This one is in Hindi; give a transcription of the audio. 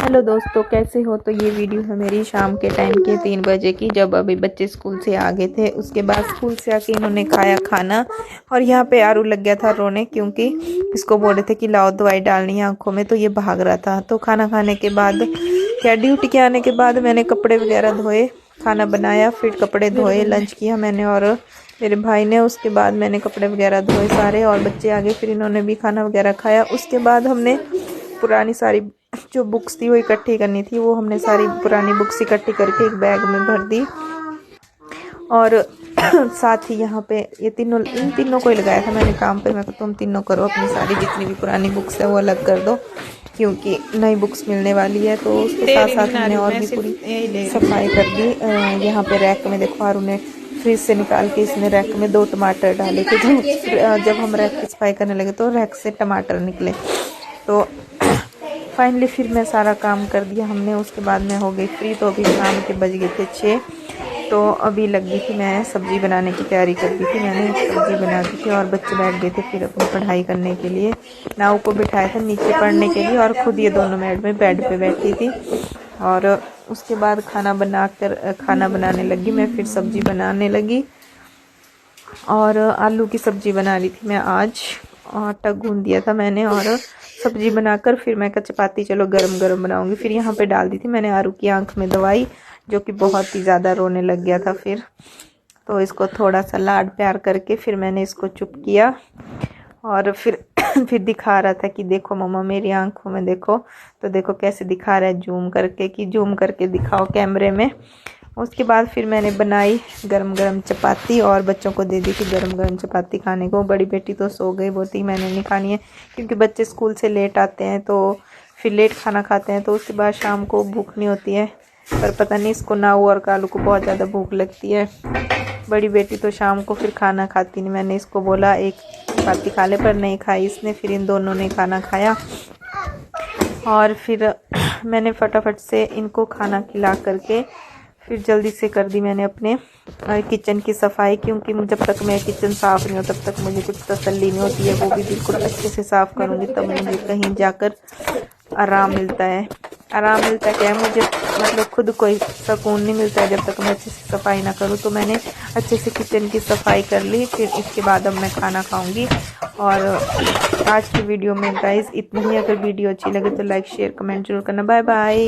हेलो दोस्तों, कैसे हो। तो ये वीडियो है मेरी शाम के टाइम के 3 बजे की, जब अभी बच्चे स्कूल से आ गए थे। उसके बाद स्कूल से आके इन्होंने खाया खाना और यहाँ पे आरू लग गया था रोने, क्योंकि इसको बोल रहे थे कि लाओ दवाई डालनी है आंखों में, तो ये भाग रहा था। तो खाना खाने के बाद क्या ड्यूटी के आने के बाद मैंने कपड़े वगैरह धोए, खाना बनाया, फिर कपड़े धोए, लंच किया मैंने और मेरे भाई ने। उसके बाद मैंने कपड़े वगैरह धोए सारे और बच्चे आ गए, फिर इन्होंने भी खाना वगैरह खाया। उसके बाद हमने पुरानी सारी जो बुक्स थी वो इकट्ठी करनी थी, वो हमने सारी पुरानी बुक्स इकट्ठी करके एक बैग में भर दी। और साथ ही यहाँ पे इन तीनों को ही लगाया था मैंने काम पे। मैं तुम तीनों करो, अपनी सारी जितनी भी पुरानी बुक्स है वो अलग कर दो, क्योंकि नई बुक्स मिलने वाली है। तो उसके साथ साथ हमने और भी पूरी सफाई कर दी। यहाँ पे रैक में देखो, आरू ने फ्रिज से निकाल के इसने रैक में 2 टमाटर डाले थे। जब हम रैक की सफाई करने लगे तो रैक से टमाटर निकले। तो फाइनली फिर मैं सारा काम कर दिया हमने। उसके बाद मैं हो गई फ्री। तो अभी शाम के बज गए थे 6। तो अभी लगी थी मैं सब्ज़ी बनाने की तैयारी कर दी थी। मैंने सब्ज़ी बना दी थी और बच्चे बैठ गए थे फिर अपनी पढ़ाई करने के लिए। नाव को बिठाया था नीचे पढ़ने के लिए और ख़ुद ये दोनों में बेड पे बैठी थी। और उसके बाद खाना बनाने लगी मैं, फिर सब्ज़ी बनाने लगी और आलू की सब्ज़ी बना रही थी मैं आज। आटा गूंद दिया था मैंने और सब्ज़ी बनाकर फिर मैं चपाती चलो गरम गरम बनाऊंगी। फिर यहाँ पे डाल दी थी मैंने आरू की आंख में दवाई, जो कि बहुत ही ज़्यादा रोने लग गया था। फिर तो इसको थोड़ा सा लाड प्यार करके फिर मैंने इसको चुप किया और फिर फिर दिखा रहा था कि देखो मम्मा मेरी आंखों में देखो। तो देखो कैसे दिखा रहा है जूम करके, कि जूम करके दिखाओ कैमरे में। उसके बाद फिर मैंने बनाई गरम गरम चपाती और बच्चों को दे दी थी गरम गरम चपाती खाने को। बड़ी बेटी तो सो गई, बोलती मैंने नहीं खानी है, क्योंकि बच्चे स्कूल से लेट आते हैं तो फिर लेट खाना खाते हैं, तो उसके बाद शाम को भूख नहीं होती है। पर पता नहीं इसको नाऊ और कालू को बहुत ज़्यादा भूख लगती है। बड़ी बेटी तो शाम को फिर खाना खाती नहीं। मैंने इसको बोला एक चपाती खा ले, पर नहीं खाई इसने। फिर इन दोनों ने खाना खाया और फिर मैंने फटाफट से इनको खाना खिला करके फिर जल्दी से कर दी मैंने अपने किचन की सफाई, क्योंकि जब तक मैं किचन साफ़ नहीं हो तब तक मुझे कुछ तसल्ली नहीं होती है। वो भी बिल्कुल अच्छे से साफ़ करूँगी तब मुझे कहीं जाकर आराम मिलता है। आराम मिलता है क्या, मुझे मतलब खुद कोई सुकून नहीं मिलता है जब तक मैं अच्छे से सफाई ना करूँ। तो मैंने अच्छे से किचन की सफाई कर ली। फिर इसके बाद अब मैं खाना खाऊँगी। और आज की वीडियो में गाइस इतना ही। अगर वीडियो अच्छी लगे तो लाइक शेयर कमेंट जरूर करना। Bye bye.